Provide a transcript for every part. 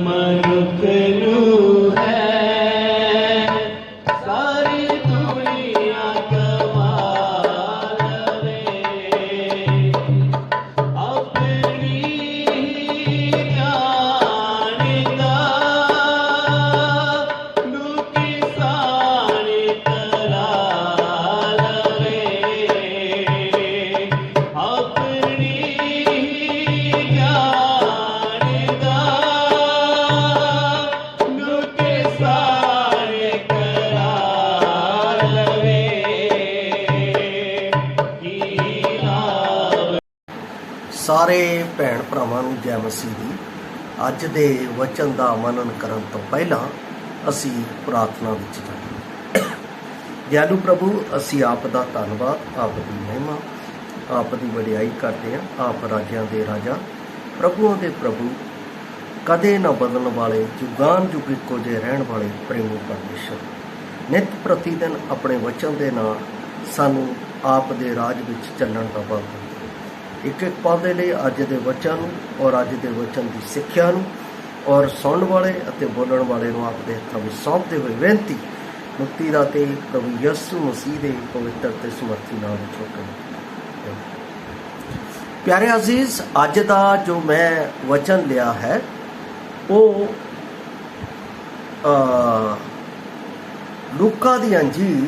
मनुख नू है सारी दुनिया कमाल वे अपनी जानदा लुकी सारी कराल वे अपनी जानदा लुकी सारी कराल वे की लाभ। ਸਾਰੇ ਭੈਣ ਭਰਾਵਾਂ ਨੂੰ ਜੈ ਮਸੀਹ ਦੀ। ਅੱਜ ਦੇ ਵਚਨ ਦਾ ਮਨਨ ਕਰਨ ਤੋਂ ਪਹਿਲਾਂ ਅਸੀਂ ਪ੍ਰਾਰਥਨਾ ਵਿੱਚ ਜਾਵਾਂਗੇ। ਦਿਆਲੂ ਪ੍ਰਭੂ, ਅਸੀਂ ਆਪ ਦਾ ਧੰਨਵਾਦ, ਆਪ ਦੀ ਮਹਿਮਾ, ਆਪ ਦੀ ਵਡਿਆਈ ਕਰਦੇ ਹਾਂ। ਆਪ ਰਾਜਿਆਂ ਦੇ ਰਾਜਾ, ਪ੍ਰਭੂਆਂ ਦੇ ਪ੍ਰਭੂ, ਕਦੇ ਨਾ ਬਦਲਣ ਵਾਲੇ, ਜੁਗਾਨ ਜੁਗ ਇੱਕੋ ਜਿਹੇ ਰਹਿਣ ਵਾਲੇ ਪ੍ਰੇਮੀ ਪਰਮੇਸ਼ਰ, ਨਿਤ ਪ੍ਰਤੀ ਦਿਨ ਆਪਣੇ ਵਚਨ ਦੇ ਨਾਲ ਸਾਨੂੰ ਆਪ ਦੇ ਰਾਜ ਵਿੱਚ ਚੱਲਣ ਦਾ ਬਲ ਦਿੰਦੇ। ਇੱਕ ਇੱਕ ਪਲ ਦੇ ਲਈ ਅੱਜ ਦੇ ਵਚਨ ਨੂੰ ਔਰ ਅੱਜ ਦੇ ਵਚਨ ਦੀ ਸਿੱਖਿਆ ਨੂੰ ਔਰ ਸੁਣਨ ਵਾਲੇ ਅਤੇ ਬੋਲਣ ਵਾਲੇ ਨੂੰ ਆਪ ਦੇ ਹੱਥਾਂ ਵਿੱਚ ਸੌਂਪਦੇ ਹੋਏ ਬੇਨਤੀ ਮੁਕਤੀ ਦਾ ਤੇ ਪ੍ਰਭੂ ਯਿਸੂ ਮਸੀਹ ਦੇ ਪਵਿੱਤਰ ਤੇ ਸਮਰਥੀ ਨਾਮ ਵਿੱਚ ਹੁਕਮ। ਪਿਆਰੇ ਅਜ਼ੀਜ਼, ਅੱਜ ਦਾ ਜੋ ਮੈਂ ਵਚਨ ਲਿਆ ਹੈ ਉਹ ਲੂਕਾ ਦੀ ਅੰਜੀਲ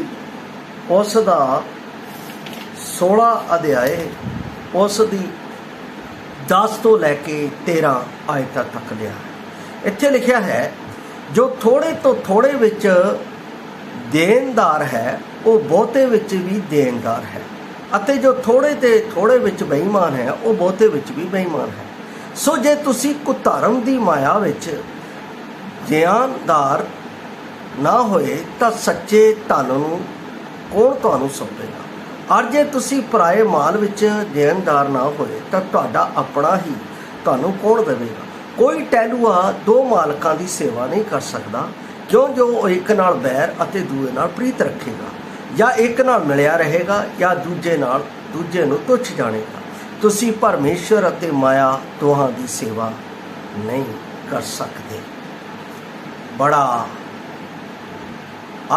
ਉਸ ਦਾ 16 ਅਧਿਆਏ ਉਸ ਦੀ 10 ਤੋਂ ਲੈ ਕੇ 13 ਆਇਤਾਂ ਤੱਕ ਲਿਆ ਹੈ। ਇੱਥੇ ਲਿਖਿਆ ਹੈ, ਜੋ ਥੋੜੇ ਤੋਂ ਥੋੜੇ ਵਿੱਚ ਦੇਣਦਾਰ ਹੈ ਉਹ ਬਹੁਤੇ ਵਿੱਚ ਵੀ ਦੇਣਦਾਰ ਹੈ, ਅਤੇ ਜੋ ਥੋੜੇ ਤੇ ਥੋੜੇ ਵਿੱਚ ਬੇਈਮਾਨ ਹੈ ਉਹ ਬਹੁਤੇ ਵਿੱਚ ਵੀ ਬੇਈਮਾਨ ਹੈ। ਸੋ ਜੇ ਤੁਸੀਂ ਕੁਧਰਮ ਦੀ ਮਾਇਆ ਵਿੱਚ ਦੇਣਦਾਰ ਨਾ ਹੋਏ ਤਾਂ ਸੱਚੇ ਧਨ ਨੂੰ ਕੌਣ ਤੁਹਾਨੂੰ ਸੌਂਪੇਗਾ? ਔਰ ਜੇ ਤੁਸੀਂ ਪਰਾਏ ਮਾਲ ਵਿੱਚ ਦੇਣਦਾਰ ਨਾ ਹੋਏ ਤਾਂ ਤੁਹਾਡਾ ਆਪਣਾ ਹੀ ਤੁਹਾਨੂੰ ਕੌਣ ਦੇਵੇਗਾ? ਕੋਈ ਟਹਿਲੂਆ ਦੋ ਮਾਲਕਾਂ ਦੀ ਸੇਵਾ ਨਹੀਂ ਕਰ ਸਕਦਾ, ਕਿਉਂ ਜੋ ਉਹ ਇੱਕ ਨਾਲ ਬੈਰ ਅਤੇ ਦੂਏ ਨਾਲ ਪ੍ਰੀਤ ਰੱਖੇਗਾ, ਜਾਂ ਇੱਕ ਨਾਲ ਮਿਲਿਆ ਰਹੇਗਾ ਜਾਂ ਦੂਜੇ ਨੂੰ ਤੁੱਛ ਜਾਣੇਗਾ। ਤੁਸੀਂ ਪਰਮੇਸ਼ਰ ਅਤੇ ਮਾਇਆ ਦੋਹਾਂ ਦੀ ਸੇਵਾ ਨਹੀਂ ਕਰ ਸਕਦੇ। ਬੜਾ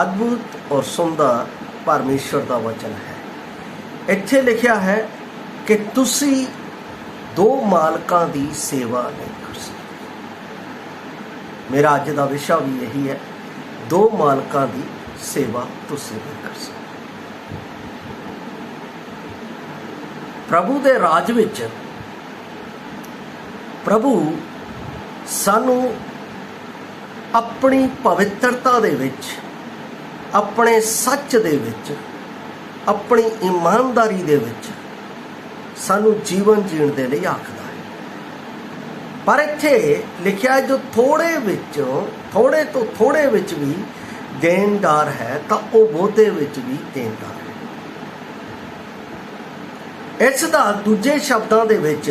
ਅਦਭੁਤ ਔਰ ਸੁੰਦਰ ਪਰਮੇਸ਼ਰ ਦਾ ਵਚਨ ਹੈ। ਇੱਥੇ ਲਿਖਿਆ ਹੈ ਕਿ ਤੁਸੀਂ ਦੋ ਮਾਲਕਾਂ ਦੀ ਸੇਵਾ ਨਹੀਂ ਕਰ ਸਕਦੇ। ਮੇਰਾ ਅੱਜ ਦਾ ਵਿਸ਼ਾ ਵੀ ਇਹੀ ਹੈ, ਦੋ ਮਾਲਕਾਂ ਦੀ ਸੇਵਾ ਤੁਸੀਂ ਨਹੀਂ ਕਰ ਸਕਦੇ। ਪ੍ਰਭੂ ਦੇ ਰਾਜ ਵਿੱਚ ਪ੍ਰਭੂ ਸਾਨੂੰ ਆਪਣੀ ਪਵਿੱਤਰਤਾ ਦੇ ਵਿੱਚ, ਆਪਣੇ ਸੱਚ ਦੇ ਵਿੱਚ, ਆਪਣੀ ਇਮਾਨਦਾਰੀ ਦੇ ਵਿੱਚ ਸਾਨੂੰ ਜੀਵਨ ਜੀਣ ਦੇ ਲਈ ਆਖਦਾ ਹੈ। ਪਰ ਇੱਥੇ ਲਿਖਿਆ ਜੋ ਥੋੜੇ ਤੋਂ ਥੋੜੇ ਵਿੱਚ ਵੀ ਦੇਣਦਾਰ ਹੈ ਤਾਂ ਉਹ ਬਹੁਤੇ ਵਿੱਚ ਵੀ ਦੇਣਦਾਰ ਹੈ। ਇਸ ਦਾ ਦੂਜੇ ਸ਼ਬਦਾਂ ਦੇ ਵਿੱਚ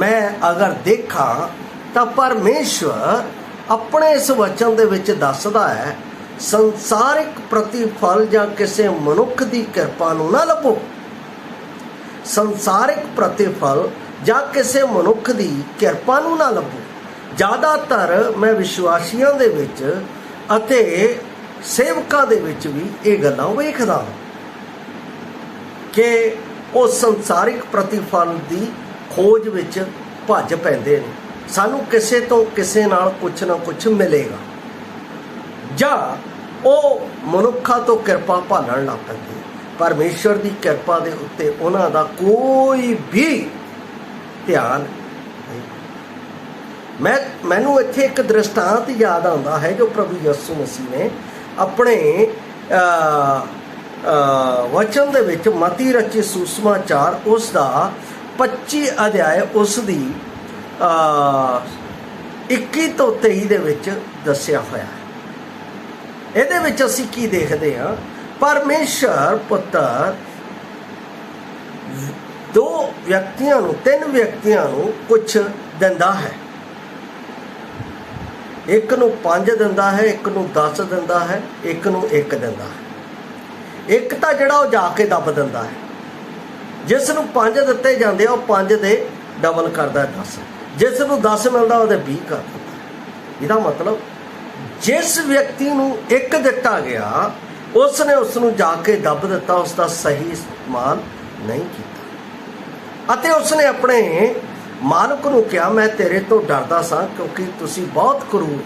ਮੈਂ ਅਗਰ ਦੇਖਾਂ ਤਾਂ ਪਰਮੇਸ਼ਵਰ ਆਪਣੇ ਇਸ ਵਚਨ ਦੇ ਵਿੱਚ ਦੱਸਦਾ ਹੈ, ਸੰਸਾਰਿਕ ਪ੍ਰਤੀਫਲ ਜਾਂ ਕਿਸੇ ਮਨੁੱਖ ਦੀ ਕਿਰਪਾ ਨੂੰ ਨਾ ਲੱਭੋ। ਸੰਸਾਰਿਕ ਪ੍ਰਤੀਫਲ ਜਾਂ ਕਿਸੇ ਮਨੁੱਖ ਦੀ ਕਿਰਪਾ ਨੂੰ ਨਾ ਲੱਭੋ। ਜ਼ਿਆਦਾਤਰ ਮੈਂ ਵਿਸ਼ਵਾਸੀਆਂ ਦੇ ਵਿੱਚ ਅਤੇ ਸੇਵਕਾਂ ਦੇ ਵਿੱਚ ਵੀ ਇਹ ਗੱਲਾਂ ਵੇਖਦਾ ਹਾਂ ਕਿ ਉਹ ਸੰਸਾਰਿਕ ਪ੍ਰਤੀਫਲ ਦੀ ਖੋਜ ਵਿੱਚ ਭੱਜ ਪੈਂਦੇ ਨੇ। ਸਾਨੂੰ ਕਿਸੇ ਤੋਂ ਕਿਸੇ ਨਾਲ ਕੁਛ ਨਾ ਕੁਛ ਮਿਲੇਗਾ, ਜਾਂ ਉਹ ਮਨੁੱਖਾਂ ਤੋਂ ਕਿਰਪਾ ਭਾਲਣ ਲੱਗ ਪੈਂਦੇ। ਪਰਮੇਸ਼ਰ ਦੀ ਕਿਰਪਾ ਦੇ ਉੱਤੇ ਉਹਨਾਂ ਦਾ ਕੋਈ ਵੀ ਧਿਆਨ ਨਹੀਂ। ਮੈਨੂੰ ਇੱਥੇ ਇੱਕ ਦ੍ਰਿਸ਼ਟਾਂਤ ਯਾਦ ਆਉਂਦਾ ਹੈ ਜੋ ਪ੍ਰਭੂ ਯਿਸੂ ਮਸੀਹ ਨੇ ਆਪਣੇ ਵਚਨ ਦੇ ਵਿੱਚ ਮਤੀ ਰਚੀ ਸੁਸਮਾਚਾਰ ਉਸ ਦਾ 25 ਅਧਿਆਇ ਉਸ ਦੀ 21 ਤੋਂ 23 ਦੇ ਵਿੱਚ ਦੱਸਿਆ ਹੋਇਆ ਹੈ। ਇਹਦੇ ਵਿੱਚ ਅਸੀਂ ਕੀ ਦੇਖਦੇ ਹਾਂ? ਪਰਮੇਸ਼ਰ ਪੁੱਤਰ ਤਿੰਨ ਵਿਅਕਤੀਆਂ ਨੂੰ ਕੁਛ ਦਿੰਦਾ ਹੈ। ਇੱਕ ਨੂੰ 5 ਦਿੰਦਾ ਹੈ, ਇੱਕ ਨੂੰ 10 ਦਿੰਦਾ ਹੈ, ਇੱਕ ਨੂੰ 1 ਦਿੰਦਾ ਹੈ। ਇੱਕ ਤਾਂ ਜਿਹੜਾ ਉਹ ਜਾ ਕੇ ਦੱਬ ਦਿੰਦਾ ਹੈ। ਜਿਸ ਨੂੰ 5 ਦਿੱਤੇ ਜਾਂਦੇ ਆ ਉਹ 5 ਦੇ ਡਬਲ ਕਰਦਾ 10। ਜਿਸ ਨੂੰ 10 ਮਿਲਦਾ ਉਹਦੇ 20 ਕਰ ਦਿੰਦਾ। ਇਹਦਾ ਮਤਲਬ ਜਿਸ ਵਿਅਕਤੀ ਨੂੰ ਇੱਕ ਦਿੱਤਾ ਗਿਆ ਉਸਨੇ ਉਸ ਨੂੰ ਜਾ ਕੇ ਦੱਬ ਦਿੱਤਾ, ਉਸ ਦਾ ਸਹੀ ਇਸਤੇਮਾਲ ਨਹੀਂ ਕੀਤਾ ਅਤੇ ਉਸਨੇ ਆਪਣੇ ਮਾਲਕ ਨੂੰ ਕਿਹਾ ਮੈਂ ਤੇਰੇ ਤੋਂ ਡਰਦਾ ਸਾਂ ਕਿਉਂਕਿ ਤੁਸੀਂ ਬਹੁਤ ਕਰੂਰ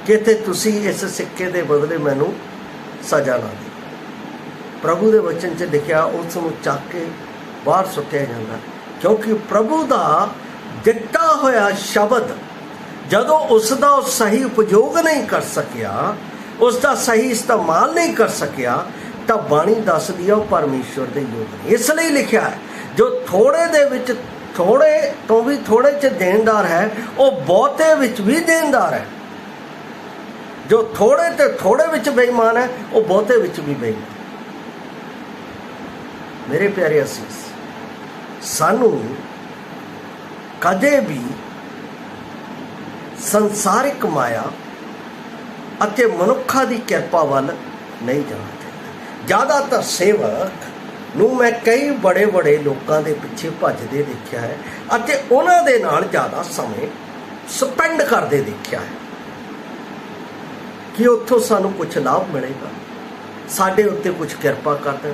ਕਿਤੇ ਤੁਸੀਂ ਇਸ ਸਿੱਕੇ ਦੇ ਬਦਲੇ ਮੈਨੂੰ ਸਜ਼ਾ ਨਾ ਦੇ। ਪ੍ਰਭੂ ਦੇ ਵਚਨ 'ਚ ਲਿਖਿਆ ਉਸ ਨੂੰ ਚੱਕ ਕੇ ਬਾਹਰ ਸੁੱਟਿਆ ਜਾਂਦਾ, ਕਿਉਂਕਿ ਪ੍ਰਭੂ ਦਾ ਦਿੱਤਾ ਹੋਇਆ ਸ਼ਬਦ ਜਦੋਂ ਉਸ ਦਾ ਉਹ ਸਹੀ ਉਪਯੋਗ ਨਹੀਂ ਕਰ ਸਕਿਆ, ਉਸ ਦਾ ਸਹੀ ਇਸਤੇਮਾਲ ਨਹੀਂ ਕਰ ਸਕਿਆ, ਤਾਂ ਬਾਣੀ ਦੱਸਦੀ ਆ ਉਹ ਪਰਮੇਸ਼ਵਰ ਦੇ ਯੋਗ ਨਹੀਂ। ਇਸ ਲਈ ਲਿਖਿਆ ਹੈ ਜੋ ਥੋੜੇ ਦੇ ਵਿੱਚ ਥੋੜੇ ਤੋਂ ਵੀ ਥੋੜੇ 'ਚ ਦੇਣਦਾਰ ਹੈ ਉਹ ਬਹੁਤੇ ਵਿੱਚ ਵੀ ਦੇਣਦਾਰ ਹੈ। ਜੋ ਥੋੜੇ ਤੇ ਥੋੜੇ ਵਿੱਚ ਬੇਈਮਾਨ ਹੈ ਉਹ ਬਹੁਤੇ ਵਿੱਚ ਵੀ ਬੇਈਮਾਨ। ਮੇਰੇ ਪਿਆਰੇ ਅਸੀਸ, ਸਾਨੂੰ ਕਦੇ ਵੀ ਸੰਸਾਰਿਕ ਮਾਇਆ ਅਤੇ ਮਨੁੱਖਾਂ ਦੀ ਕਿਰਪਾ ਵੱਲ ਨਹੀਂ ਜਾਣਾ ਚਾਹੀਦਾ। ਜ਼ਿਆਦਾਤਰ ਸੇਵਕ ਨੂੰ ਮੈਂ ਕਈ ਬੜੇ ਲੋਕਾਂ ਦੇ ਪਿੱਛੇ ਭੱਜਦੇ ਦੇਖਿਆ ਹੈ ਅਤੇ ਉਹਨਾਂ ਦੇ ਨਾਲ ਜ਼ਿਆਦਾ ਸਮੇਂ ਸਪੈਂਡ ਕਰਦੇ ਦੇਖਿਆ ਹੈ ਕਿ ਉੱਥੋਂ ਸਾਨੂੰ ਕੁਝ ਲਾਭ ਮਿਲੇਗਾ, ਸਾਡੇ ਉੱਤੇ ਕੁਝ ਕਿਰਪਾ ਕਰ ਦੇਣ।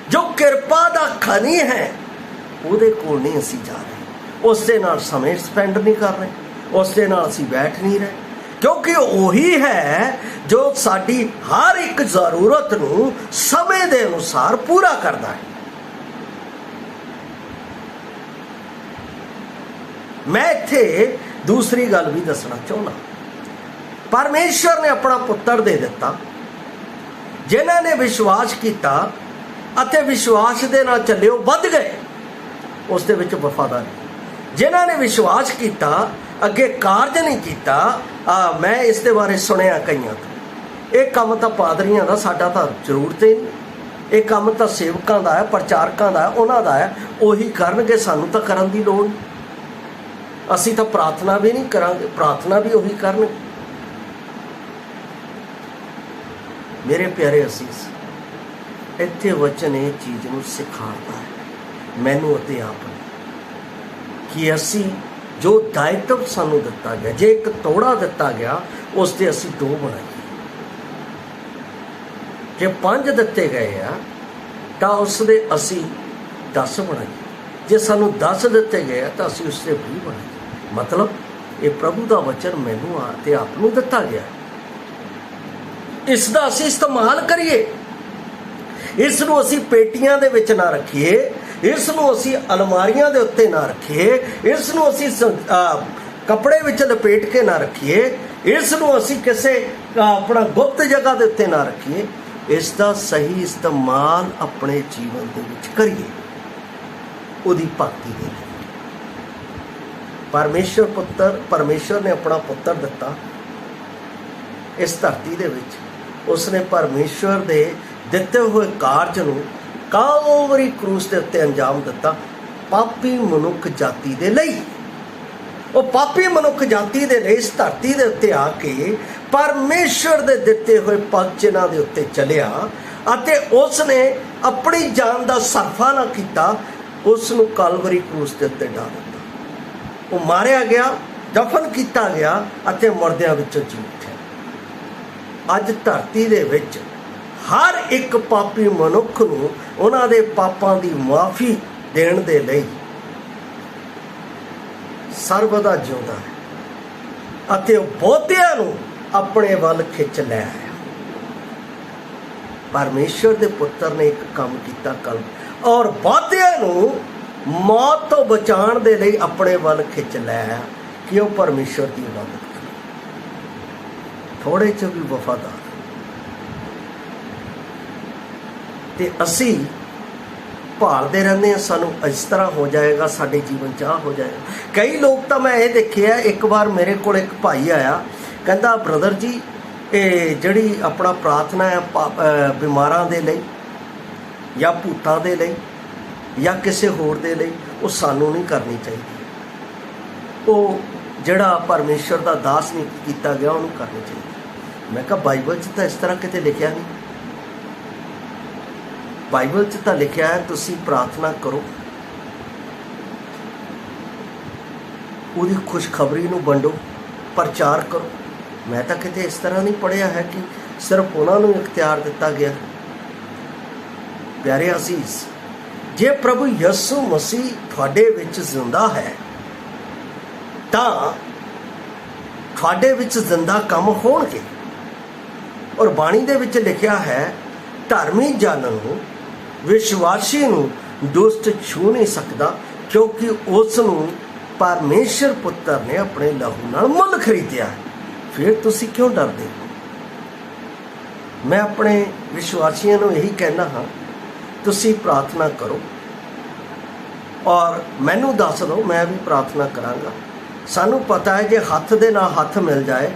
ਜੋ ਕਿਰਪਾ ਦਾ ਖਣੀ ਹੈ ਉਹਦੇ ਕੋਲ ਨਹੀਂ ਅਸੀਂ ਜਾ ਰਹੇ, ਉਸ ਦੇ ਨਾਲ ਸਮੇਂ ਸਪੈਂਡ ਨਹੀਂ ਕਰ ਰਹੇ, ਉਸ ਦੇ ਨਾਲ ਅਸੀਂ ਬੈਠ ਨਹੀਂ ਰਹੇ, ਕਿਉਂਕਿ ਉਹੀ ਹੈ ਜੋ ਸਾਡੀ ਹਰ ਇੱਕ ਜ਼ਰੂਰਤ ਨੂੰ ਸਮੇਂ ਦੇ ਅਨੁਸਾਰ ਪੂਰਾ ਕਰਦਾ ਹੈ। ਮੈਂ ਇੱਥੇ ਦੂਸਰੀ ਗੱਲ ਵੀ ਦੱਸਣਾ ਚਾਹੁੰਦਾ। ਪਰਮੇਸ਼ਵਰ ਨੇ ਆਪਣਾ ਪੁੱਤਰ ਦੇ ਦਿੱਤਾ, ਜਿਨ੍ਹਾਂ ਨੇ ਵਿਸ਼ਵਾਸ ਕੀਤਾ ਅਤੇ ਵਿਸ਼ਵਾਸ ਦੇ ਨਾਲ ਚੱਲੇ ਉਹ ਵੱਧ ਗਏ, ਉਸ ਦੇ ਵਿੱਚ ਵਫਾਦਾਰ। ਜਿਨ੍ਹਾਂ ਨੇ ਵਿਸ਼ਵਾਸ ਕੀਤਾ ਅੱਗੇ ਕਾਰਜ ਨਹੀਂ ਕੀਤਾ, ਮੈਂ ਇਸ ਦੇ ਬਾਰੇ ਸੁਣਿਆ ਕਈਆਂ ਤੋਂ, ਇਹ ਕੰਮ ਤਾਂ ਪਾਦਰੀਆਂ ਦਾ, ਸਾਡਾ ਤਾਂ ਜ਼ਰੂਰਤ ਹੀ ਨਹੀਂ, ਇਹ ਕੰਮ ਤਾਂ ਸੇਵਕਾਂ ਦਾ ਹੈ, ਪ੍ਰਚਾਰਕਾਂ ਦਾ ਹੈ, ਉਹਨਾਂ ਦਾ ਹੈ, ਉਹੀ ਕਰਨਗੇ, ਸਾਨੂੰ ਤਾਂ ਕਰਨ ਦੀ ਲੋੜ ਨਹੀਂ, ਅਸੀਂ ਤਾਂ ਪ੍ਰਾਰਥਨਾ ਵੀ ਨਹੀਂ ਕਰਾਂਗੇ, ਪ੍ਰਾਰਥਨਾ ਵੀ ਉਹੀ ਕਰਨਗੇ। ਮੇਰੇ ਪਿਆਰੇ ਅਸੀਸ, ਇੱਥੇ ਵਚਨ ਇਹ ਚੀਜ਼ ਨੂੰ ਸਿਖਾਉਂਦਾ ਹੈ ਮੈਨੂੰ ਅਤੇ ਆਪ ਨੂੰ ਕਿ ਅਸੀਂ ਜੋ ਦਾਇਤਵ ਸਾਨੂੰ ਦਿੱਤਾ ਗਿਆ, ਜੇ ਇੱਕ ਤੋੜਾ ਦਿੱਤਾ ਗਿਆ ਉਸ ਦੇ ਅਸੀਂ 2 ਬਣਾਈਏ। ਜੇ 5 ਦਿੱਤੇ ਗਏ ਆ ਤਾਂ ਉਸ ਦੇ ਅਸੀਂ 10 ਬਣਾਈਏ, ਜੇ ਸਾਨੂੰ 10 ਦਿੱਤੇ ਗਏ ਆ ਤਾਂ ਅਸੀਂ ਉਸ ਦੇ 20 ਬਣਾਈਏ। ਮਤਲਬ ਇਹ ਪ੍ਰਭੂ ਦਾ ਵਚਨ ਮੈਨੂੰ ਤੇ ਆਪ ਨੂੰ ਦਿੱਤਾ ਗਿਆ, ਇਸ ਦਾ ਅਸੀਂ ਇਸਤੇਮਾਲ ਕਰੀਏ। ਇਸ ਨੂੰ ਅਸੀਂ ਪੇਟੀਆਂ ਦੇ ਵਿੱਚ ਨਾ ਰੱਖੀਏ, ਇਸ ਨੂੰ ਅਸੀਂ ਅਲਮਾਰੀਆਂ ਦੇ ਉੱਤੇ ਨਾ ਰੱਖੀਏ, ਇਸ ਨੂੰ ਅਸੀਂ ਕੱਪੜੇ ਵਿੱਚ ਲਪੇਟ ਕੇ ਨਾ ਰੱਖੀਏ, ਇਸ ਨੂੰ ਅਸੀਂ ਕਿਸੇ ਆਪਣਾ ਗੁਪਤ ਜਗ੍ਹਾ ਦੇ ਉੱਤੇ ਨਾ ਰੱਖੀਏ। ਇਸ ਦਾ ਸਹੀ ਇਸਤੇਮਾਲ ਆਪਣੇ ਜੀਵਨ ਦੇ ਵਿੱਚ ਕਰੀਏ, ਉਹਦੀ ਭਗਤੀ ਦੇ ਲਈ। ਪਰਮੇਸ਼ਵਰ ਨੇ ਆਪਣਾ ਪੁੱਤਰ ਦਿੱਤਾ ਇਸ ਧਰਤੀ ਦੇ ਵਿੱਚ, ਉਸਨੇ ਪਰਮੇਸ਼ਵਰ ਦੇ ਦਿੱਤੇ ਹੋਏ ਕਾਰਜ ਨੂੰ ਕਾਲਵਰੀ ਕਰੂਸ ਦੇ ਉੱਤੇ ਅੰਜਾਮ ਦਿੱਤਾ ਪਾਪੀ ਮਨੁੱਖ ਜਾਤੀ ਦੇ ਲਈ। ਉਹ ਪਾਪੀ ਮਨੁੱਖ ਜਾਤੀ ਦੇ ਲਈ ਇਸ ਧਰਤੀ ਦੇ ਉੱਤੇ ਆ ਕੇ ਪਰਮੇਸ਼ਵਰ ਦੇ ਦਿੱਤੇ ਹੋਏ ਪਗਚਨਾਂ ਦੇ ਉੱਤੇ ਚੱਲਿਆ ਅਤੇ ਉਸ ਨੇ ਆਪਣੀ ਜਾਨ ਦਾ ਸਰਫਾ ਨਾ ਕੀਤਾ, ਉਸ ਨੂੰ ਕਾਲਵਰੀ ਕਰੂਸ ਦੇ ਉੱਤੇ ਡਾਲ ਦਿੱਤਾ। ਉਹ ਮਾਰਿਆ ਗਿਆ, ਦਫਨ ਕੀਤਾ ਗਿਆ ਅਤੇ ਮੁਰਦਿਆਂ ਵਿੱਚੋਂ ਜੀ ਉੱਠਿਆ। ਅੱਜ ਧਰਤੀ ਦੇ ਵਿੱਚ ਹਰ ਇੱਕ ਪਾਪੀ ਮਨੁੱਖ ਨੂੰ ਉਹਨਾਂ ਦੇ ਪਾਪਾਂ ਦੀ ਮੁਆਫੀ ਦੇਣ ਦੇ ਲਈ ਸਰਬਦਾ ਜਿਉਂਦਾ ਹੈ ਅਤੇ ਉਹ ਬਹੁਤਿਆਂ ਨੂੰ ਆਪਣੇ ਵੱਲ ਖਿੱਚ ਲੈ ਆਇਆ। ਪਰਮੇਸ਼ਵਰ ਦੇ ਪੁੱਤਰ ਨੇ ਇੱਕ ਕੰਮ ਕੀਤਾ ਕੱਲ, ਔਰ ਬਹੁਤਿਆਂ ਨੂੰ ਮੌਤ ਤੋਂ ਬਚਾਉਣ ਦੇ ਲਈ ਆਪਣੇ ਵੱਲ ਖਿੱਚ ਲੈ ਆਇਆ ਕਿ ਉਹ ਪਰਮੇਸ਼ਵਰ ਦੀ ਇਬਾਦਤ ਕਰੇ। ਥੋੜੇ 'ਚ ਵੀ ਵਫਾਦਾਰ, ਤੇ ਅਸੀਂ ਭਾਲਦੇ ਰਹਿੰਦੇ ਹਾਂ ਸਾਨੂੰ ਇਸ ਤਰ੍ਹਾਂ ਹੋ ਜਾਏਗਾ, ਸਾਡੇ ਜੀਵਨ 'ਚ ਆਹ ਹੋ ਜਾਏਗਾ। ਕਈ ਲੋਕ ਤਾਂ ਮੈਂ ਇਹ ਦੇਖਿਆ, ਇੱਕ ਵਾਰ ਮੇਰੇ ਕੋਲ ਇੱਕ ਭਾਈ ਆਇਆ, ਕਹਿੰਦਾ ਬ੍ਰਦਰ ਜੀ ਇਹ ਜਿਹੜੀ ਆਪਣਾ ਪ੍ਰਾਰਥਨਾ ਹੈ ਬਿਮਾਰਾਂ ਦੇ ਲਈ ਜਾਂ ਭੂਤਾਂ ਦੇ ਲਈ ਜਾਂ ਕਿਸੇ ਹੋਰ ਦੇ ਲਈ, ਉਹ ਸਾਨੂੰ ਨਹੀਂ ਕਰਨੀ ਚਾਹੀਦੀ, ਉਹ ਜਿਹੜਾ ਪਰਮੇਸ਼ਵਰ ਦਾ ਦਾਸ ਨਹੀਂ ਕੀਤਾ ਗਿਆ ਉਹਨੂੰ ਕਰਨੀ ਚਾਹੀਦੀ। ਮੈਂ ਕਿਹਾ ਬਾਈਬਲ 'ਚ ਤਾਂ ਇਸ ਤਰ੍ਹਾਂ ਕਿਤੇ ਲਿਖਿਆ ਨਹੀਂ। ਬਾਈਬਲ 'ਚ ਤਾਂ ਲਿਖਿਆ ਹੈ ਤੁਸੀਂ ਪ੍ਰਾਰਥਨਾ ਕਰੋ, ਉਹਦੀ ਖੁਸ਼ਖਬਰੀ ਨੂੰ ਵੰਡੋ, ਪ੍ਰਚਾਰ ਕਰੋ। ਮੈਂ ਤਾਂ ਕਿਤੇ ਇਸ ਤਰ੍ਹਾਂ ਨਹੀਂ ਪੜ੍ਹਿਆ ਹੈ ਕਿ ਸਿਰਫ ਉਹਨਾਂ ਨੂੰ ਇਖਤਿਆਰ ਦਿੱਤਾ ਗਿਆ। ਪਿਆਰੇ ਅਜ਼ੀਜ਼, ਜੇ ਪ੍ਰਭੂ ਯਿਸੂ ਮਸੀਹ ਤੁਹਾਡੇ ਵਿੱਚ ਜ਼ਿੰਦਾ ਹੈ ਤਾਂ ਤੁਹਾਡੇ ਵਿੱਚ ਜ਼ਿੰਦਾ ਕੰਮ ਹੋਣਗੇ। ਔਰ ਬਾਣੀ ਦੇ ਵਿੱਚ ਲਿਖਿਆ ਹੈ, ਧਰਮੀ ਜਨ ਨੂੰ, ਵਿਸ਼ਵਾਸੀ ਨੂੰ ਦੁਸ਼ਟ ਛੂ ਨਹੀਂ ਸਕਦਾ, ਕਿਉਂਕਿ ਉਸ ਨੂੰ ਪਰਮੇਸ਼ਰ ਪੁੱਤਰ ਨੇ ਆਪਣੇ ਲਹੂ ਨਾਲ ਮੁੱਲ ਖਰੀਦਿਆ ਹੈ। ਫਿਰ ਤੁਸੀਂ ਕਿਉਂ ਡਰਦੇ ਹੋ? ਮੈਂ ਆਪਣੇ ਵਿਸ਼ਵਾਸੀਆਂ ਨੂੰ ਇਹੀ ਕਹਿਣਾ ਹਾਂ, ਤੁਸੀਂ ਪ੍ਰਾਰਥਨਾ ਕਰੋ ਔਰ ਮੈਨੂੰ ਦੱਸ ਦਿਓ, ਮੈਂ ਵੀ ਪ੍ਰਾਰਥਨਾ ਕਰਾਂਗਾ। ਸਾਨੂੰ ਪਤਾ ਹੈ ਜੇ ਹੱਥ ਦੇ ਨਾਲ ਹੱਥ ਮਿਲ ਜਾਏ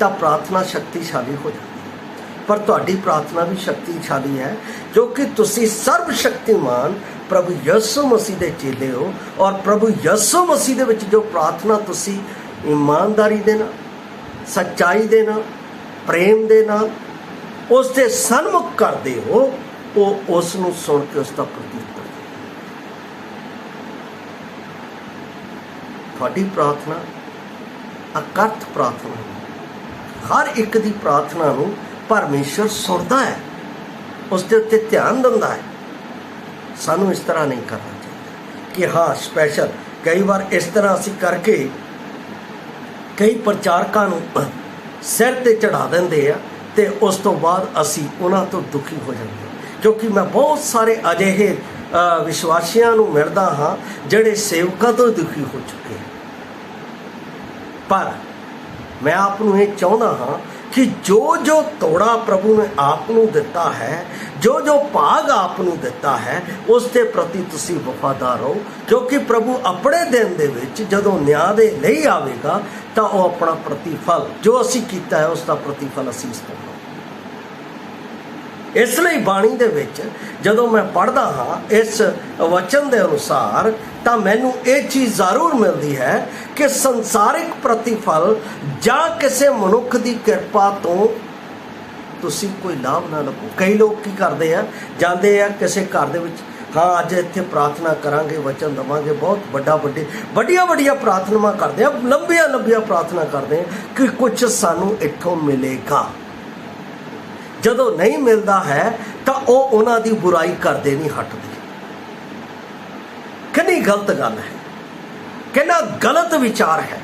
ਤਾਂ ਪ੍ਰਾਰਥਨਾ ਸ਼ਕਤੀਸ਼ਾਲੀ ਹੋ ਜਾਂਦੀ ਹੈ। ਪਰ ਤੁਹਾਡੀ ਪ੍ਰਾਰਥਨਾ ਵੀ ਸ਼ਕਤੀਸ਼ਾਲੀ ਹੈ, ਕਿਉਂਕਿ ਤੁਸੀਂ ਸਰਬ ਸ਼ਕਤੀਮਾਨ ਪ੍ਰਭੂ ਯਿਸੂ ਮਸੀਹ ਦੇ ਚੇਲੇ ਹੋ। ਔਰ ਪ੍ਰਭੂ ਯਿਸੂ ਮਸੀਹ ਦੇ ਵਿੱਚ ਜੋ ਪ੍ਰਾਰਥਨਾ ਤੁਸੀਂ ਇਮਾਨਦਾਰੀ ਦੇ ਨਾਲ, ਸੱਚਾਈ ਦੇ ਨਾਲ, ਪ੍ਰੇਮ ਦੇ ਨਾਲ ਉਸ ਦੇ ਸਨਮੁਖ ਕਰਦੇ ਹੋ, ਉਹ ਉਸ ਨੂੰ ਸੁਣ ਕੇ ਉਸ ਦਾ ਪ੍ਰਤੀਉੱਤਰ ਦਿੰਦਾ। ਤੁਹਾਡੀ ਪ੍ਰਾਰਥਨਾ ਅਕਰਤ ਪ੍ਰਾਰਥਨਾ, ਹਰ ਇੱਕ ਦੀ ਪ੍ਰਾਰਥਨਾ ਨੂੰ ਪਰਮੇਸ਼ਰ ਸੁਣਦਾ ਹੈ, ਉਸ ਦੇ ਉੱਤੇ ਧਿਆਨ ਦਿੰਦਾ ਹੈ। ਸਾਨੂੰ ਇਸ ਤਰ੍ਹਾਂ ਨਹੀਂ ਕਰਨਾ ਚਾਹੀਦਾ ਕਿ ਹਾਂ ਸਪੈਸ਼ਲ। ਕਈ ਵਾਰ ਇਸ ਤਰ੍ਹਾਂ ਅਸੀਂ ਕਰਕੇ ਕਈ ਪ੍ਰਚਾਰਕਾਂ ਨੂੰ ਸਿਰ ਤੇ ਚੜਾ ਦਿੰਦੇ ਆ ਤੇ ਉਸ ਤੋਂ ਬਾਅਦ ਅਸੀਂ ਉਹਨਾਂ ਤੋਂ ਦੁਖੀ ਹੋ ਜਾਂਦੇ ਹਾਂ। ਕਿਉਂਕਿ ਮੈਂ ਬਹੁਤ ਸਾਰੇ ਅਜਿਹੇ ਵਿਸ਼ਵਾਸੀਆਂ ਨੂੰ ਮਿਲਦਾ ਹਾਂ ਜਿਹੜੇ ਸੇਵਕਾਂ ਤੋਂ ਦੁਖੀ ਹੋ ਚੁੱਕੇ ਹਨ। ਪਰ ਮੈਂ ਆਪ ਨੂੰ ਇਹ ਚਾਹੁੰਦਾ ਹਾਂ ਕਿ ਜੋ ਜੋ ਤੋੜਾ ਪ੍ਰਭੂ ਨੇ ਆਪ ਨੂੰ ਦਿੱਤਾ ਹੈ, ਜੋ ਜੋ ਭਾਗ ਆਪ ਨੂੰ ਦਿੱਤਾ ਹੈ, ਉਸ ਦੇ ਪ੍ਰਤੀ ਤੁਸੀਂ ਵਫਾਦਾਰ ਰਹੋ। ਕਿਉਂਕਿ ਪ੍ਰਭੂ ਆਪਣੇ ਦਿਨ ਦੇ ਵਿੱਚ ਜਦੋਂ ਨਿਆਂ ਦੇ ਲਈ ਆਵੇਗਾ ਤਾਂ ਉਹ ਆਪਣਾ ਪ੍ਰਤੀਫਲ, ਜੋ ਅਸੀਂ ਕੀਤਾ ਹੈ, ਉਸ ਦਾ ਪ੍ਰਤੀਫਲ ਅਸੀਂ ਇਸ ਤੋਂ ਲਵਾਂਗੇ। ਇਸ ਲਈ ਬਾਣੀ ਦੇ ਵਿੱਚ ਜਦੋਂ ਮੈਂ ਪੜ੍ਹਦਾ ਹਾਂ ਇਸ ਵਚਨ ਦੇ ਅਨੁਸਾਰ, ਤਾਂ ਮੈਨੂੰ ਇਹ ਚੀਜ਼ ਜ਼ਰੂਰ ਮਿਲਦੀ ਹੈ ਕਿ ਸੰਸਾਰਿਕ ਪ੍ਰਤੀਫਲ ਜਾਂ ਕਿਸੇ ਮਨੁੱਖ ਦੀ ਕਿਰਪਾ ਤੋਂ ਤੁਸੀਂ ਕੋਈ ਲਾਭ ਨਾ ਲਵੋ। ਕਈ ਲੋਕ ਕੀ ਕਰਦੇ ਆ, ਜਾਂਦੇ ਆ ਕਿਸੇ ਘਰ ਦੇ ਵਿੱਚ, ਹਾਂ ਅੱਜ ਇੱਥੇ ਪ੍ਰਾਰਥਨਾ ਕਰਾਂਗੇ, ਵਚਨ ਦੇਵਾਂਗੇ, ਬਹੁਤ ਵੱਡੀਆਂ ਪ੍ਰਾਰਥਨਾਵਾਂ ਕਰਦੇ ਆ, ਲੰਬੀਆਂ ਪ੍ਰਾਰਥਨਾ ਕਰਦੇ ਆ ਕਿ ਕੁਝ ਸਾਨੂੰ ਇੱਥੋਂ ਮਿਲੇਗਾ। ਜਦੋਂ ਨਹੀਂ ਮਿਲਦਾ ਹੈ ਤਾਂ ਉਹ ਉਹਨਾਂ ਦੀ ਬੁਰਾਈ ਕਰਦੇ ਨਹੀਂ ਹਟਦੇ। ਕਿੰਨੀ ਗਲਤ ਗੱਲ ਹੈ, ਕਿੰਨਾ ਗਲਤ ਵਿਚਾਰ ਹੈ।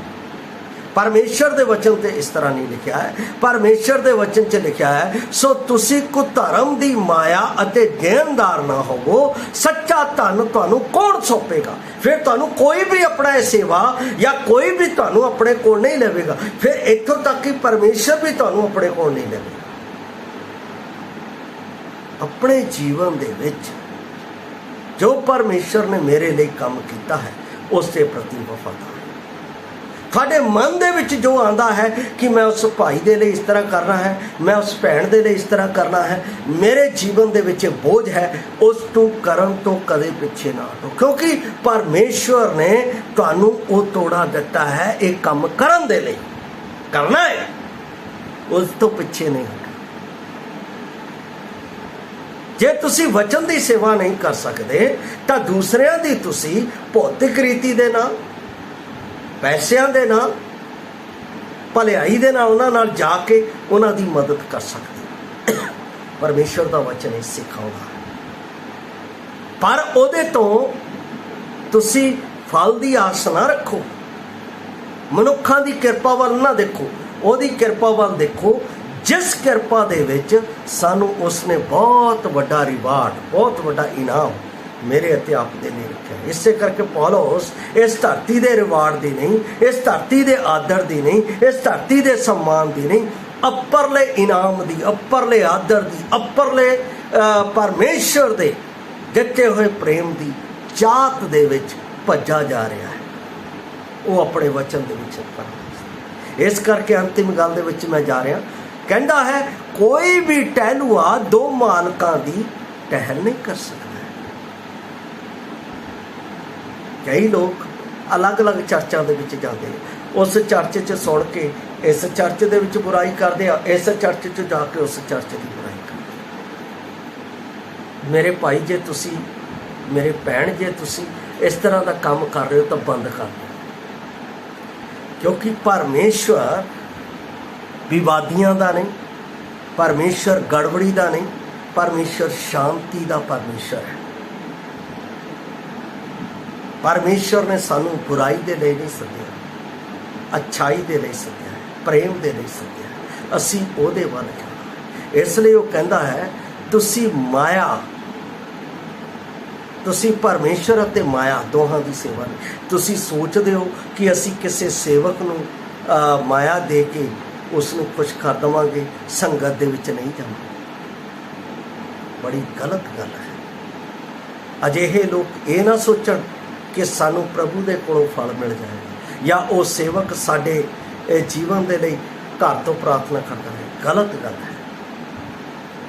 ਪਰਮੇਸ਼ਰ ਦੇ ਵਚਨ ਤੇ ਇਸ ਤਰ੍ਹਾਂ ਨਹੀਂ ਲਿਖਿਆ ਹੈ। ਪਰਮੇਸ਼ਰ ਦੇ ਵਚਨ 'ਚ ਲਿਖਿਆ ਹੈ, ਸੋ ਤੁਸੀਂ ਕੁਧਰਮ ਦੀ ਮਾਇਆ ਅਤੇ ਦੇਣਦਾਰ ਨਾ ਹੋਵੋ, ਸੱਚਾ ਧਨ ਤੁਹਾਨੂੰ ਕੌਣ ਸੌਂਪੇਗਾ। ਫਿਰ ਤੁਹਾਨੂੰ ਕੋਈ ਵੀ ਆਪਣਾ ਸੇਵਾ ਜਾਂ ਕੋਈ ਵੀ ਤੁਹਾਨੂੰ ਆਪਣੇ ਕੋਲ ਨਹੀਂ ਲਵੇਗਾ। ਫਿਰ ਇੱਥੋਂ ਤੱਕ ਕਿ ਪਰਮੇਸ਼ਰ ਵੀ ਤੁਹਾਨੂੰ ਆਪਣੇ ਕੋਲ ਨਹੀਂ ਲਵੇਗਾ। ਆਪਣੇ ਜੀਵਨ ਦੇ ਵਿੱਚ ਜੋ ਪਰਮੇਸ਼ਰ ਨੇ ਮੇਰੇ ਲਈ ਕੰਮ ਕੀਤਾ ਹੈ, ਉਸ ਦੇ ਪ੍ਰਤੀ ਵਫਾਦਾਰ। ਤੁਹਾਡੇ ਮਨ ਦੇ ਵਿੱਚ ਜੋ ਆਉਂਦਾ ਹੈ ਕਿ ਮੈਂ ਉਸ ਭਾਈ ਦੇ ਲਈ ਇਸ ਤਰ੍ਹਾਂ ਕਰਨਾ ਹੈ, ਮੈਂ ਉਸ ਭੈਣ ਦੇ ਲਈ ਇਸ ਤਰ੍ਹਾਂ ਕਰਨਾ ਹੈ, ਮੇਰੇ ਜੀਵਨ ਦੇ ਵਿੱਚ ਬੋਝ ਹੈ, ਉਸ ਨੂੰ ਕਰਨ ਤੋਂ ਕਦੇ ਪਿੱਛੇ ਨਾ ਹਟੋ। ਕਿਉਂਕਿ ਪਰਮੇਸ਼ਵਰ ਨੇ ਤੁਹਾਨੂੰ ਉਹ ਤੋੜਾ ਦਿੱਤਾ ਹੈ ਇਹ ਕੰਮ ਕਰਨ ਦੇ ਲਈ, ਕਰਨਾ ਹੈ, ਉਸ ਤੋਂ ਪਿੱਛੇ ਨਹੀਂ ਹਟੋ। ਜੇ ਤੁਸੀਂ ਵਚਨ ਦੀ ਸੇਵਾ ਨਹੀਂ ਕਰ ਸਕਦੇ ਤਾਂ ਦੂਸਰਿਆਂ ਦੀ ਤੁਸੀਂ ਭੌਤਿਕ ਰੀਤੀ ਦੇ ਨਾਲ, ਪੈਸਿਆਂ ਦੇ ਨਾਲ, ਭਲਾਈ ਦੇ ਨਾਲ ਉਹਨਾਂ ਨਾਲ ਜਾ ਕੇ ਉਹਨਾਂ ਦੀ ਮਦਦ ਕਰ ਸਕਦੇ। ਪਰਮੇਸ਼ਰ ਦਾ ਵਚਨ ਇਹ ਸਿਖਾਉਂਦਾ ਹੈ। ਪਰ ਉਹਦੇ ਤੋਂ ਤੁਸੀਂ ਫਲ ਦੀ ਆਸ ਨਾ ਰੱਖੋ। ਮਨੁੱਖਾਂ ਦੀ ਕਿਰਪਾ ਵੱਲ ਨਾ ਦੇਖੋ, ਉਹਦੀ ਕਿਰਪਾ ਵੱਲ ਦੇਖੋ ਜਿਸ ਕਿਰਪਾ ਦੇ ਵਿੱਚ ਸਾਨੂੰ ਉਸਨੇ ਬਹੁਤ ਵੱਡਾ ਰਿਵਾਰਡ, ਬਹੁਤ ਵੱਡਾ ਇਨਾਮ ਮੇਰੇ ਅਤੇ ਆਪ ਦੇ ਲਈ ਰੱਖਿਆ। ਇਸੇ ਕਰਕੇ ਪੌਲੁਸ ਇਸ ਧਰਤੀ ਦੇ ਰਿਵਾਰਡ ਦੀ ਨਹੀਂ, ਇਸ ਧਰਤੀ ਦੇ ਆਦਰ ਦੀ ਨਹੀਂ, ਇਸ ਧਰਤੀ ਦੇ ਸਨਮਾਨ ਦੀ ਨਹੀਂ, ਉੱਪਰਲੇ ਇਨਾਮ ਦੀ, ਉੱਪਰਲੇ ਆਦਰ ਦੀ, ਉੱਪਰਲੇ ਪਰਮੇਸ਼ਰ ਦੇ ਦਿੱਤੇ ਹੋਏ ਪ੍ਰੇਮ ਦੀ ਚਾਹਤ ਦੇ ਵਿੱਚ ਭੱਜਾ ਜਾ ਰਿਹਾ ਹੈ। ਉਹ ਆਪਣੇ ਵਚਨ ਦੇ ਵਿੱਚ ਕਰਨਾ। ਇਸ ਕਰਕੇ ਅੰਤਿਮ ਗੱਲ ਦੇ ਵਿੱਚ ਮੈਂ ਜਾ ਰਿਹਾ, ਕਹਿੰਦਾ ਹੈ ਕੋਈ ਵੀ ਟਹਿਲੂਆ ਦੋ ਮਾਲਕਾਂ ਦੀ ਟਹਿਲ ਨਹੀਂ ਕਰ ਸਕਦਾ। ਕਈ ਲੋਕ ਅਲੱਗ-ਅਲੱਗ ਚਰਚਾਂ ਦੇ ਵਿੱਚ ਜਾਂਦੇ ਆ, ਉਸ ਚਰਚ 'ਚ ਸੁਣ ਕੇ ਇਸ ਚਰਚ ਦੇ ਵਿੱਚ ਬੁਰਾਈ ਕਰਦੇ ਆ, ਇਸ ਚਰਚ 'ਚ ਜਾ ਕੇ ਉਸ ਚਰਚ ਦੀ ਬੁਰਾਈ ਕਰਦੇ। ਮੇਰੇ ਭਾਈ, ਜੇ ਤੁਸੀਂ, ਮੇਰੇ ਭੈਣ, ਜੇ ਤੁਸੀਂ ਇਸ ਤਰ੍ਹਾਂ ਦਾ ਕੰਮ ਕਰ ਰਹੇ ਹੋ ਤਾਂ ਬੰਦ ਕਰ ਦਿਓ। क्योंकि परमेश्वर विवादियां दा नहीं, परमेश्वर गड़बड़ी दा नहीं, परमेश्वर शांति दा परमेश्वर है। परमेश्वर ने सानू बुराई दे लिए नहीं सद्या, अच्छाई दे लिए सद्या है, प्रेम दे लिए सद्या है। असी ओहदे वल जाना, इसलिए वो कहता है तुसी माया, तुसी परमेश्वर अते माया दोहां दी सेवा नहीं। तुसी सोचदे हो कि असी किसी सेवक नूं माया दे के उसनूं खुश कर देवांगे, संगत दे विच नहीं जावांगे। बड़ी गलत गल है। अजिहे लोग ये ना सोचण कि सानू प्रभु दे कोलों फल मिल जाएगा या वो सेवक साडे जीवन दे लई घर तो प्रार्थना करता है। गलत गल है,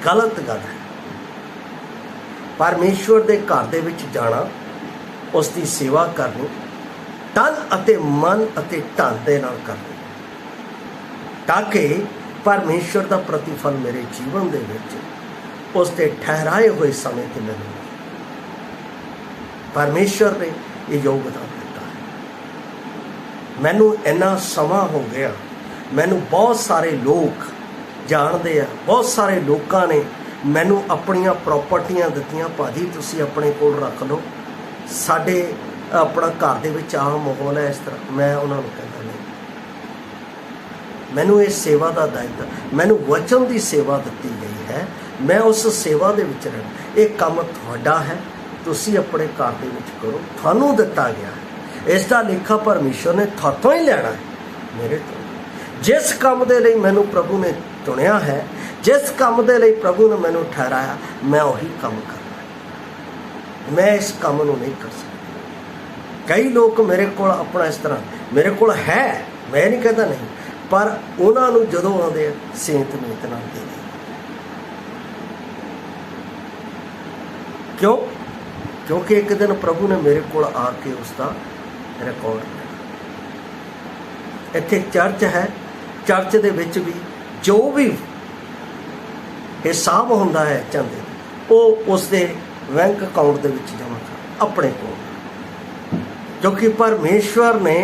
गलत गल है। परमेश्वर दे घर दे विच जाना, उसकी सेवा करनी, तन अते मन अते धन दे नाल करनी, ताकि परमेश्वर का प्रतिफल मेरे जीवन दे विच उसके ठहराए हुए समय ते मिले। परमेश्वर ने ये योगदान दिता है। मैनू इन्ना समा हो गया, मैनू बहुत सारे लोग जानते हैं, बहुत सारे लोगों ने मैनू अपनियां प्रॉपर्टियां दित्तियां, भाजी तुसी अपने कोल रख लो, साडे अपना घर दे विच आह माहौल है इस तरह। मैं उन्होंने कहता नहीं, मैनू इस सेवा का दायित्व, मैनू वचन की सेवा दी गई है, मैं उस सेवा दे विच रहना। ये काम तुहाडा है, तुसी अपने घर दे विच करो, थानू दिता गया है। इसका लेखा परमेश्वर ने थातों ही लेना है, मेरे तो। जिस काम दे लई मैनू प्रभु ने चुनिया है, जिस काम दे लई प्रभु ने मैनू ठहराया, मैं वही काम करना है। मैं इस काम नू नहीं कर सकता। कई लोग मेरे को अपना इस तरह, मेरे को है, मैं नहीं कहता नहीं, पर उन्होंने जदों आते सेंत मीत नाल दे दी। क्यों? क्योंकि एक दिन प्रभु ने मेरे को आके उसका रिकॉर्ड लिया। इत्थे चर्च है, चर्च दे विच भी जो भी हिसाब हुंदा है चंदे, वो उसके बैंक अकाउंट दे विच जमा कर अपने को, क्योंकि परमेश्वर ने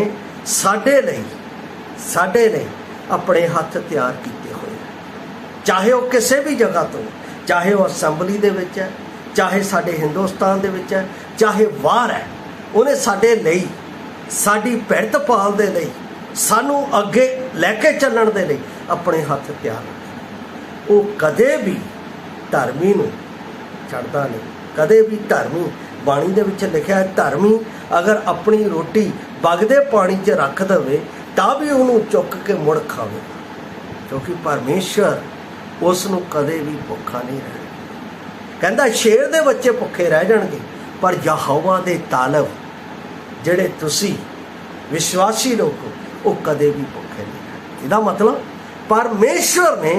साडे लई अपने हाथ तैयार किए हुए हैं। चाहे वो किसी भी जगह तो, चाहे वो असैंबली दे विच है, चाहे साडे हिंदुस्तान दे विच है, चाहे बाहर है, उन्हें साडे लई, साडी पिरत पाल दे लई, सानू अगे लैके चलण दे लई अपने हाथ तैयार रखे। वो कदे भी धर्मी नूं छड्डदा नहीं, कदे भी धर्मी, बाणी दे विच लिखिया है, धर्मी अगर अपनी रोटी वगदे पानी च रख देवे तां भी उहनूं चुक के मुड़ खावेगा, क्योंकि परमेश्वर उसनूं कदे भी भुखा नहीं रहना। कहंदा शेर दे बच्चे भुखे रह जाणगे, पर यहोवा दे तालब जिहड़े तुसी विश्वासी लोग हो, वो कदे भी भुखे नहीं रहना। इहदा मतलब परमेश्वर ने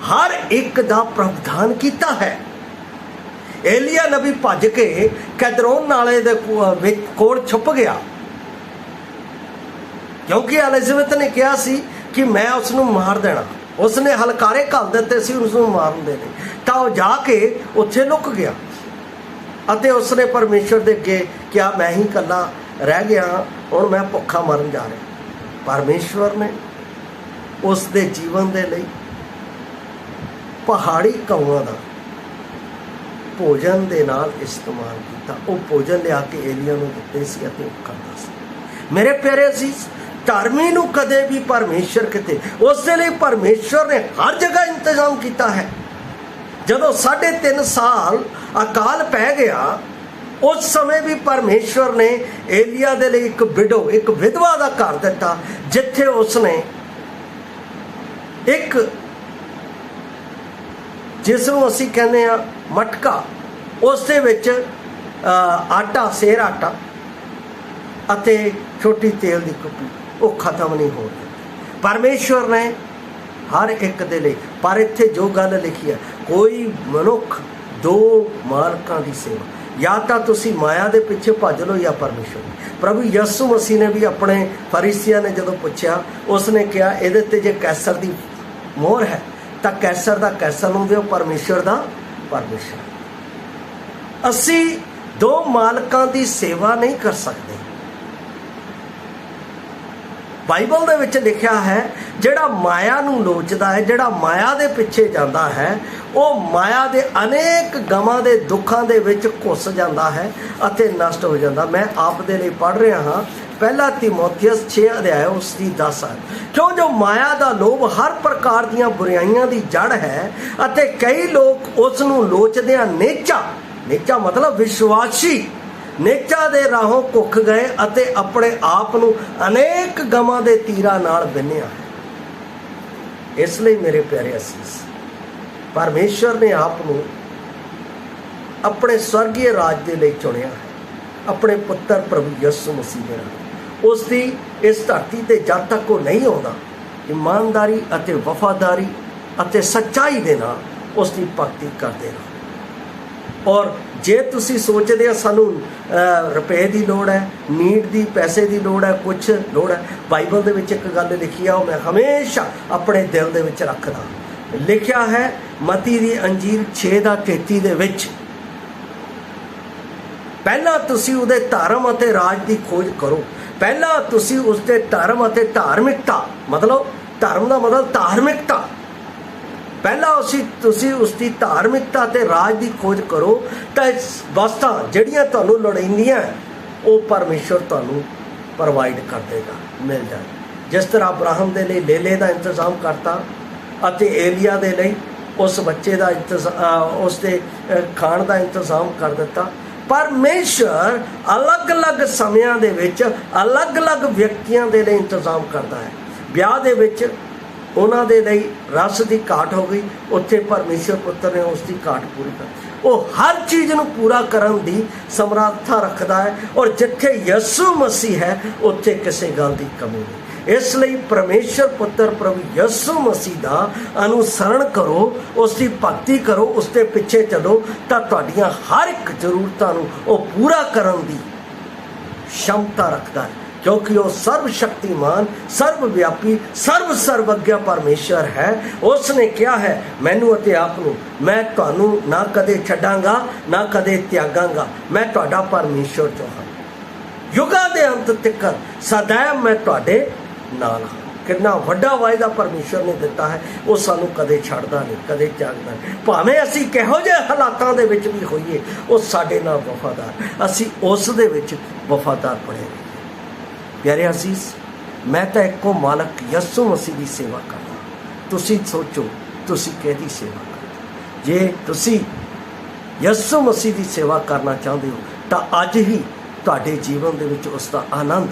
हर एक दा प्रावधान किया है। एलिया नबी भज के कैदरोन नाले दे कोल छुप गया, क्योंकि एलिजाबेथ ने कहा सी कि मैं उसनूं मार देना, उसने हलकारे घल दिते सी उसनूं मारन दे लई, तां वो जाके उत्थे लुक गया अते उसने परमेश्वर दे अगे क्या मैं ही कला रह गया, हुण मैं भुखा मरन जा रहा। परमेश्वर ने उसके जीवन के लिए पहाड़ी कौआं का भोजन के नाल इस्तेमाल किया। वो भोजन लिया के एलिया नूं दिते सी अते वो खांदा सी। मेरे प्यारे अजीज, धर्मी नूं कदे भी परमेश्वर किते, उसके लिए परमेश्वर ने हर जगह इंतजाम किया है। जदों 3.5 साल अकाल पै गया, उस समय भी परमेश्वर ने एलिया दे लिए एक विडो, एक विधवा का घर दिता, जिथे उसने एक जिसनों असीं कहने आ मटका, उस दे विच आटा, सेर आटा अते छोटी तेल की कुप्पी, वो खत्म नहीं हो रही। परमेश्वर ने हर एक दे लिए, पर इत्थे जो गल लिखी है, कोई मनुख दो मालकां की सेवा, या तो तुसी माया के पिछे भज लो या परमेश्वर। प्रभु यसु मसीह ने भी अपने फरीसिया ने जदों पूछा, उसने कहा इहदे ते जे कैसर की मोहर है तो कैसर का कैसर नूं दिओ, परमेश्वर का परमेश्वर। असी दो मालकां की सेवा नहीं कर सकते। ਬਾਈਬਲ ਦੇ ਵਿੱਚ ਲਿਖਿਆ ਹੈ ਜਿਹੜਾ ਮਾਇਆ ਨੂੰ ਲੋਚਦਾ ਹੈ, ਜਿਹੜਾ ਮਾਇਆ ਦੇ ਪਿੱਛੇ ਜਾਂਦਾ ਹੈ, ਉਹ ਮਾਇਆ ਦੇ ਅਨੇਕ ਗਮਾਂ ਦੇ ਦੁੱਖਾਂ ਦੇ ਵਿੱਚ ਘੁੱਸ ਜਾਂਦਾ ਹੈ ਅਤੇ ਨਸ਼ਟ ਹੋ ਜਾਂਦਾ। ਮੈਂ ਆਪ ਦੇ ਲਈ ਪੜ੍ਹ ਰਿਹਾ ਹਾਂ ਪਹਿਲਾ ਤਿਮੋਥੀਅਸ 6 ਅਧਿਆਇ ਉਸ ਦੀ 10 ਹੈ। ਕਿਉਂ ਜੋ ਮਾਇਆ ਦਾ ਲੋਭ ਹਰ ਪ੍ਰਕਾਰ ਦੀਆਂ ਬੁਰਾਈਆਂ ਦੀ ਜੜ ਹੈ ਅਤੇ ਕਈ ਲੋਕ ਉਸ ਨੂੰ ਲੋਚਦਿਆਂ ਨੇਚਾ ਮਤਲਬ ਵਿਸ਼ਵਾਸੀ ਨੇਚਾ ਦੇ ਰਾਹੋਂ ਕੁੱਖ ਗਏ ਅਤੇ ਆਪਣੇ ਆਪ ਨੂੰ ਅਨੇਕ ਗਮਾਂ ਦੇ ਤੀਰਾਂ ਨਾਲ ਬਿੰਨਿਆ। ਇਸ ਲਈ ਮੇਰੇ ਪਿਆਰੇ ਅਸੀਸ, ਪਰਮੇਸ਼ਵਰ ਨੇ ਆਪ ਨੂੰ ਆਪਣੇ ਸਵਰਗੀ ਰਾਜ ਦੇ ਲਈ ਚੁਣਿਆ ਹੈ, ਆਪਣੇ ਪੁੱਤਰ ਪ੍ਰਭੂ ਯਿਸੂ ਮਸੀਹ ਦੇ ਨਾਲ। ਉਸ ਦੀ ਇਸ ਧਰਤੀ ਤੇ ਜਦ ਤੱਕ ਉਹ ਨਹੀਂ ਆਉਂਦਾ, ਇਮਾਨਦਾਰੀ ਅਤੇ ਵਫਾਦਾਰੀ ਅਤੇ ਸੱਚਾਈ ਦੇ ਨਾਲ ਉਸ ਦੀ ਭਗਤੀ ਕਰਦੇ ਰਹੋ। ਔਰ ਜੇ ਤੁਸੀਂ ਸੋਚਦੇ ਆ ਸਾਨੂੰ ਰੁਪਏ ਦੀ ਲੋੜ ਹੈ, ਨੀਡ ਦੀ, ਪੈਸੇ ਦੀ ਲੋੜ ਹੈ, ਕੁਛ ਲੋੜ ਹੈ, ਬਾਈਬਲ ਦੇ ਵਿੱਚ ਇੱਕ ਗੱਲ ਲਿਖੀ ਆ, ਉਹ ਮੈਂ ਹਮੇਸ਼ਾ ਆਪਣੇ ਦਿਲ ਦੇ ਵਿੱਚ ਰੱਖਦਾ। ਲਿਖਿਆ ਹੈ ਮਤੀ ਦੀ ਅੰਜੀਲ 6:33 ਦੇ ਵਿੱਚ, ਪਹਿਲਾਂ ਤੁਸੀਂ ਉਹਦੇ ਧਰਮ ਅਤੇ ਰਾਜ ਦੀ ਖੋਜ ਕਰੋ। ਪਹਿਲਾਂ ਤੁਸੀਂ ਉਸਦੇ ਧਰਮ ਅਤੇ ਧਾਰਮਿਕਤਾ, ਮਤਲਬ ਧਰਮ ਦਾ ਮਤਲਬ ਧਾਰਮਿਕਤਾ, ਪਹਿਲਾਂ ਤੁਸੀਂ ਉਸ ਦੀ ਧਾਰਮਿਕਤਾ ਤੇ ਰਾਜ ਦੀ ਖੋਜ ਕਰੋ ਤਾਂ ਵਸਤਾਂ ਜਿਹੜੀਆਂ ਤੁਹਾਨੂੰ ਲੋੜੀਂਦੀਆਂ ਉਹ ਪਰਮੇਸ਼ਵਰ ਤੁਹਾਨੂੰ ਪ੍ਰੋਵਾਈਡ ਕਰ ਦੇਗਾ, ਮਿਲ ਜਾਏ। ਜਿਸ ਤਰ੍ਹਾਂ ਅਬਰਾਹਮ ਦੇ ਲਈ ਲੇਲੇ ਦਾ ਇੰਤਜ਼ਾਮ ਕਰਤਾ ਅਤੇ ਏਲੀਆ ਦੇ ਲਈ ਉਸ ਬੱਚੇ ਦਾ ਉਸ ਦੇ ਖਾਣ ਦਾ ਇੰਤਜ਼ਾਮ ਕਰ ਦਿੱਤਾ। ਪਰਮੇਸ਼ਵਰ ਅਲੱਗ-ਅਲੱਗ ਸਮਿਆਂ ਦੇ ਵਿੱਚ ਅਲੱਗ-ਅਲੱਗ ਵਿਅਕਤੀਆਂ ਦੇ ਲਈ ਇੰਤਜ਼ਾਮ ਕਰਦਾ ਹੈ। ਵਿਆਹ ਦੇ ਵਿੱਚ ਉਹਨਾਂ ਦੇ ਲਈ ਰਸ ਦੀ ਘਾਟ ਹੋ ਗਈ, ਉੱਥੇ ਪਰਮੇਸ਼ਵਰ ਪੁੱਤਰ ਨੇ ਉਸ ਦੀ ਘਾਟ ਪੂਰੀ ਕਰ। ਉਹ ਹਰ ਚੀਜ਼ ਨੂੰ ਪੂਰਾ ਕਰਨ ਦੀ ਸਮਰੱਥਾ ਰੱਖਦਾ ਹੈ, ਔਰ ਜਿੱਥੇ ਯਿਸੂ ਮਸੀਹ ਹੈ ਉੱਥੇ ਕਿਸੇ ਗੱਲ ਦੀ ਕਮੀ ਨਹੀਂ। ਇਸ ਲਈ ਪਰਮੇਸ਼ਵਰ ਪੁੱਤਰ ਪ੍ਰਭੂ ਯਿਸੂ ਮਸੀਹ ਦਾ ਅਨੁਸਰਣ ਕਰੋ, ਉਸ ਦੀ ਭਗਤੀ ਕਰੋ, ਉਸ ਦੇ ਪਿੱਛੇ ਚੱਲੋ, ਤਾਂ ਤੁਹਾਡੀਆਂ ਹਰ ਇੱਕ ਜ਼ਰੂਰਤਾਂ ਨੂੰ ਉਹ ਪੂਰਾ ਕਰਨ ਦੀ ਸ਼ਮਤਾ ਰੱਖਦਾ ਹੈ, ਕਿਉਂਕਿ ਉਹ ਸਰਵ ਸ਼ਕਤੀਮਾਨ, ਸਰਵ ਵਿਆਪੀ, ਸਰਵਗਿਆ ਪਰਮੇਸ਼ਰ ਹੈ। ਉਸ ਨੇ ਕਿਹਾ ਹੈ, ਮੈਨੂੰ ਅਤੇ ਆਪ ਨੂੰ, ਮੈਂ ਤੁਹਾਨੂੰ ਨਾ ਕਦੇ ਛੱਡਾਂਗਾ ਨਾ ਕਦੇ ਤਿਆਗਾਂਗਾ, ਮੈਂ ਤੁਹਾਡਾ ਪਰਮੇਸ਼ਰ ਜੋ ਹਾਂ, ਯੁਗਾਂ ਦੇ ਅੰਤ ਤੱਕ ਸदैव ਮੈਂ ਤੁਹਾਡੇ ਨਾਲ ਹਾਂ। ਕਿੰਨਾ ਵੱਡਾ ਵਾਅਦਾ ਪਰਮੇਸ਼ਰ ਨੇ ਦਿੱਤਾ ਹੈ, ਉਹ ਸਾਨੂੰ ਕਦੇ ਛੱਡਦਾ ਨਹੀਂ, ਕਦੇ ਤਿਆਗਦਾ ਨਹੀਂ। ਭਾਵੇਂ ਅਸੀਂ ਕਿਹੋ ਜਿਹੇ ਹਾਲਾਤਾਂ ਦੇ ਵਿੱਚ ਵੀ ਹੋਈਏ, ਉਹ ਸਾਡੇ ਨਾਲ ਵਫਾਦਾਰ, ਅਸੀਂ ਉਸ ਦੇ ਵਿੱਚ ਵਫਾਦਾਰ ਬਣੇ ਰਹੀਏ। ਪਿਆਰੇ ਅਜ਼ੀਜ਼, ਮੈਂ ਤਾਂ ਇੱਕੋ ਮਾਲਕ ਯਿਸੂ ਮਸੀਹ ਦੀ ਸੇਵਾ ਕਰਦਾ। ਤੁਸੀਂ ਸੋਚੋ ਤੁਸੀਂ ਕਿਹਦੀ ਸੇਵਾ ਕਰਦੇ। ਜੇ ਤੁਸੀਂ ਯਿਸੂ ਮਸੀਹ ਦੀ ਸੇਵਾ ਕਰਨਾ ਚਾਹੁੰਦੇ ਹੋ ਤਾਂ ਅੱਜ ਹੀ ਤੁਹਾਡੇ ਜੀਵਨ ਦੇ ਵਿੱਚ ਉਸ ਦਾ ਆਨੰਦ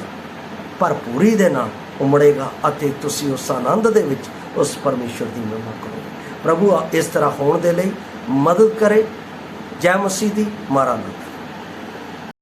ਭਰਪੂਰੀ ਦੇ ਨਾਲ ਉਮੜੇਗਾ ਅਤੇ ਤੁਸੀਂ ਉਸ ਆਨੰਦ ਦੇ ਵਿੱਚ ਉਸ ਪਰਮੇਸ਼ਰ ਦੀ ਮਹਿਮਾ ਕਰੋਗੇ। ਪ੍ਰਭੂ ਇਸ ਤਰ੍ਹਾਂ ਹੋਣ ਦੇ ਲਈ ਮਦਦ ਕਰੇ। ਜੈ ਮਸੀਹ ਦੀ। ਮਾਰਾਨਾਥਾ।